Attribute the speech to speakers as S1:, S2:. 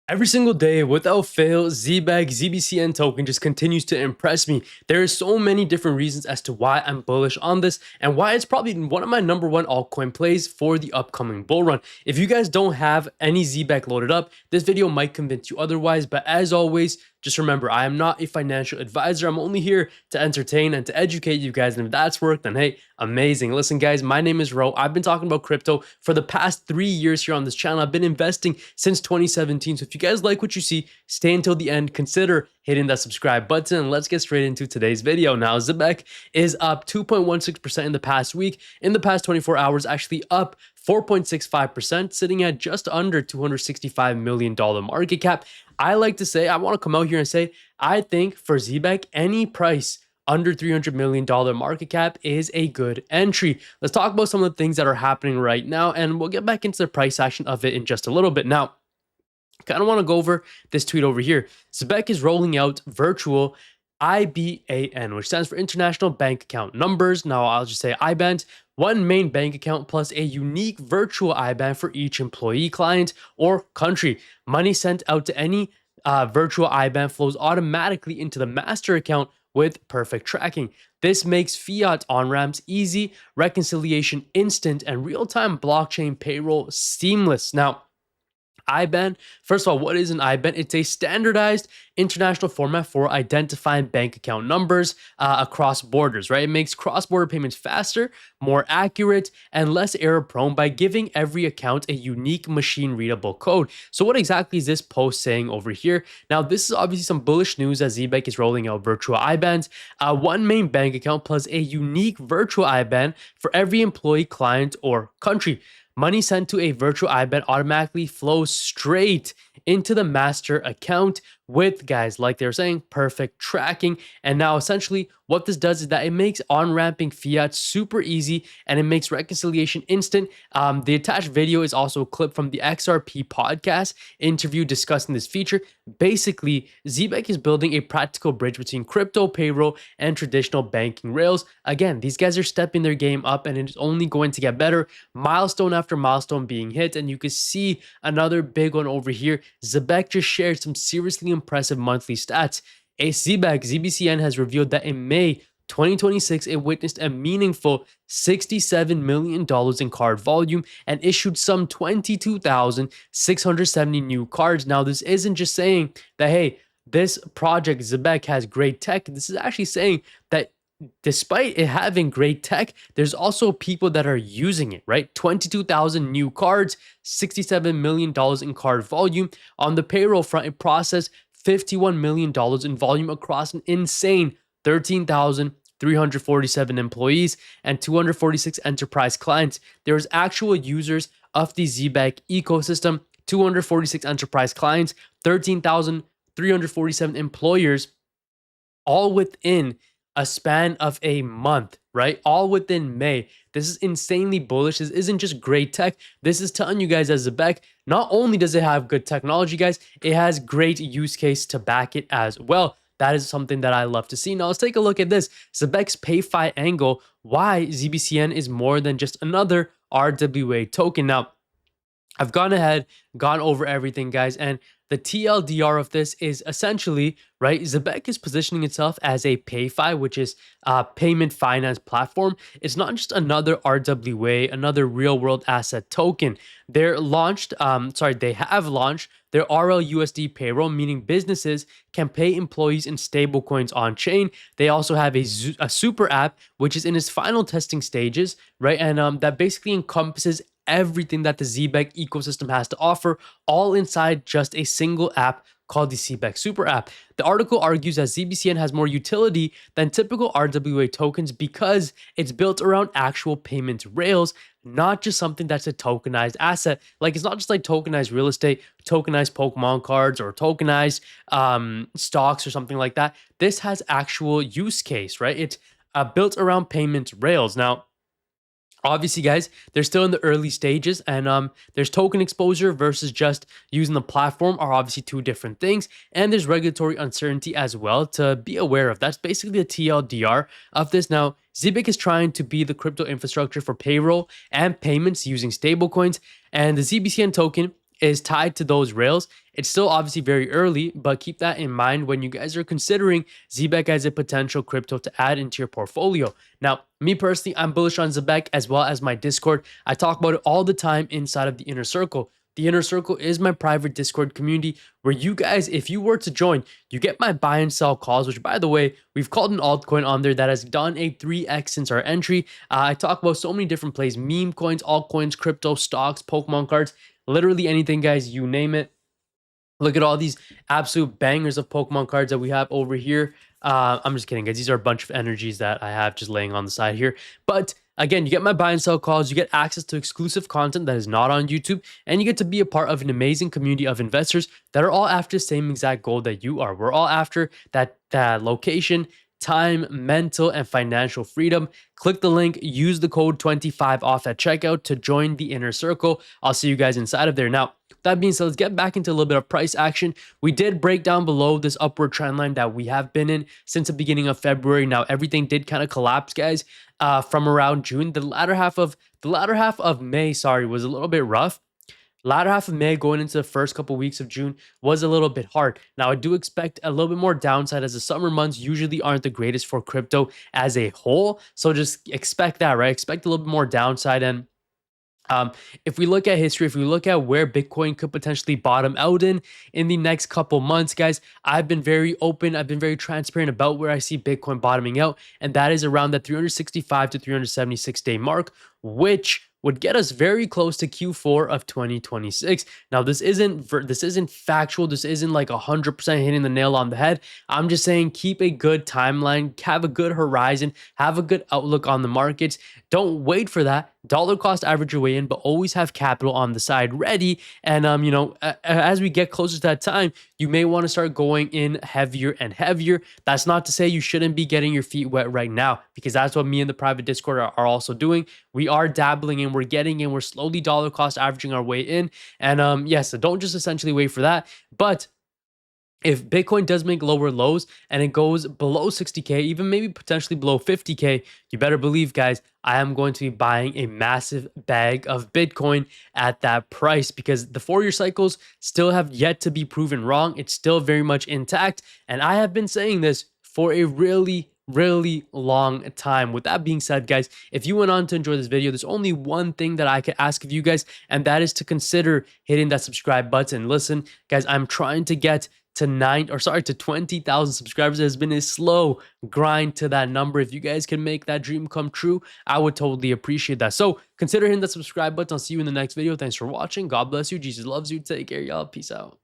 S1: Every single day, without fail, Zebec, ZBCN token just continues to impress me. There are so many different reasons as to why I'm bullish on this and why it's probably one of my #1 altcoin plays for the upcoming bull run. If you guys don't have any Zebec loaded up, this video might convince you otherwise, but as always, just remember, I am not a financial advisor. I'm only here to entertain and to educate you guys. And if that's worked, then hey, amazing. Listen, guys, my name is Ro. I've been talking about crypto for the past 3 years here on this channel. I've been investing since 2017. So if you guys like what you see, stay until the end. Consider hitting that subscribe button. And let's get straight into today's video. Now, Zebec is up 2.16% in the past week. In the past 24 hours, actually up 4.65%, sitting at just under $265 million market cap. I like to say, I want to come out here and say, I think for Zebec, any price under $300 million market cap is a good entry. Let's talk about some of the things that are happening right now, and we'll get back into the price action of it in just a little bit. Now, kind of want to go over this tweet over here. Zebec is rolling out virtual IBAN, which stands for International Bank Account Numbers. Now, I'll just say IBANs. One main bank account plus a unique virtual IBAN for each employee, client, or country. Money sent out to any virtual IBAN flows automatically into the master account with perfect tracking. This makes fiat on-ramps easy, reconciliation instant, and real-time blockchain payroll seamless. Now, IBAN, first of all, what is an IBAN? It's a standardized international format for identifying bank account numbers across borders, right? It makes cross-border payments faster, more accurate, and less error-prone by giving every account a unique machine-readable code. So what exactly is this post saying over here? Now, this is obviously some bullish news as Zebec is rolling out virtual IBANs. One main bank account plus a unique virtual IBAN for every employee, client, or country. Money sent to a virtual IBAN automatically flows straight into the master account with, guys, like they're saying, perfect tracking. And now essentially what this does is that it makes on-ramping fiat super easy and it makes reconciliation instant. The attached video is also a clip from the XRP podcast interview discussing this feature. Basically, Zebec is building a practical bridge between crypto, payroll, and traditional banking rails. Again, these guys are stepping their game up and it's only going to get better, milestone after milestone being hit. And you can see another big one over here. Zebec just shared some seriously impressive monthly stats. Zebec, ZBCN has revealed that in May 2026, it witnessed a meaningful $67 million in card volume and issued some 22,670 new cards. Now, this isn't just saying that, hey, this project, Zebec, has great tech. This is actually saying that despite it having great tech, there's also people that are using it, right? 22,000 new cards, $67 million in card volume. On the payroll front, it processed $51 million in volume across an insane 13,347 employees and 246 enterprise clients. There's actual users of the Zebec ecosystem, 246 enterprise clients, 13,347 employers, all within a span of a month, right? All within May. This is insanely bullish. This isn't just great tech. This is telling you guys that Zebec, not only does it have good technology, guys, it has great use case to back it as well. That is something that I love to see. Now, let's take a look at this. Zebec's payfi angle, why ZBCN is more than just another RWA token. Now, I've gone over everything, guys, and the TLDR of this is essentially, right, Zebec is positioning itself as a payfi, which is a payment finance platform. It's not just another RWA, another real-world asset token. They have launched their RLUSD payroll, meaning businesses can pay employees in stablecoins on-chain. They also have a super app, which is in its final testing stages, right, and that basically encompasses everything that the Zebec ecosystem has to offer, all inside just a single app called the Zebec Super App. The article argues that ZBCN has more utility than typical RWA tokens because it's built around actual payment rails, not just something that's a tokenized asset. Like, it's not just like tokenized real estate, tokenized Pokemon cards, or tokenized stocks or something like that. This has actual use case, right? It's built around payment rails. Now, obviously, guys, they're still in the early stages, and there's token exposure versus just using the platform are obviously two different things, and there's regulatory uncertainty as well to be aware of. That's basically the TLDR of this. Now, Zebec is trying to be the crypto infrastructure for payroll and payments using stablecoins, and the ZBCN token is tied to those rails. It's still obviously very early, but keep that in mind when you guys are considering Zebec as a potential crypto to add into your portfolio. Now, me personally, I'm bullish on Zebec as well as my Discord. I talk about it all the time inside of the inner circle. The inner circle is my private Discord community where you guys, if you were to join, you get my buy and sell calls, which by the way, we've called an altcoin on there that has done a 3x since our entry. I talk about so many different plays, meme coins, altcoins, crypto, stocks, Pokemon cards, literally anything, guys, you name it. Look at all these absolute bangers of Pokemon cards that we have over here. I'm just kidding, guys. These are a bunch of energies that I have just laying on the side here. But again, you get my buy and sell calls. You get access to exclusive content that is not on YouTube. And you get to be a part of an amazing community of investors that are all after the same exact goal that you are. We're all after that location, time, mental, and financial freedom. Click the link, use the code 25 off at checkout to join the inner circle. I'll see you guys inside of there. Now, that being said, let's get back into a little bit of price action. We did break down below this upward trend line that we have been in since the beginning of February. Now, everything did kind of collapse, guys, from around June. The latter half of May, was a little bit rough. Latter half of May going into the first couple weeks of June was a little bit hard. Now, I do expect a little bit more downside as the summer months usually aren't the greatest for crypto as a whole. So just expect that, right? Expect a little bit more downside. And if we look at history, if we look at where Bitcoin could potentially bottom out in the next couple months, guys, I've been very open. I've been very transparent about where I see Bitcoin bottoming out. And that is around that 365 to 376 day mark, which would get us very close to Q4 of 2026. Now, this isn't factual. This isn't like 100% hitting the nail on the head. I'm just saying keep a good timeline, have a good horizon, have a good outlook on the markets. Don't wait for that dollar cost average your way in, but always have capital on the side ready. And as we get closer to that time, you may want to start going in heavier and heavier. That's not to say you shouldn't be getting your feet wet right now, because that's what me and the private Discord are also doing. We are dabbling in, we're slowly dollar cost averaging our way in. And yes, so don't just essentially wait for that. But if Bitcoin does make lower lows and it goes below 60K, even maybe potentially below 50K, you better believe, guys, I am going to be buying a massive bag of Bitcoin at that price, because the 4-year cycles still have yet to be proven wrong. It's still very much intact. And I have been saying this for a really long time. With that being said, guys, if you went on to enjoy this video, there's only one thing that I could ask of you guys, and that is to consider hitting that subscribe button. Listen, guys, I'm trying to get to 20,000 subscribers. It has been a slow grind to that number. If you guys can make that dream come true, I would totally appreciate that. So consider hitting that subscribe button. I'll see you in the next video. Thanks for watching. God bless you. Jesus loves you. Take care, y'all. Peace out.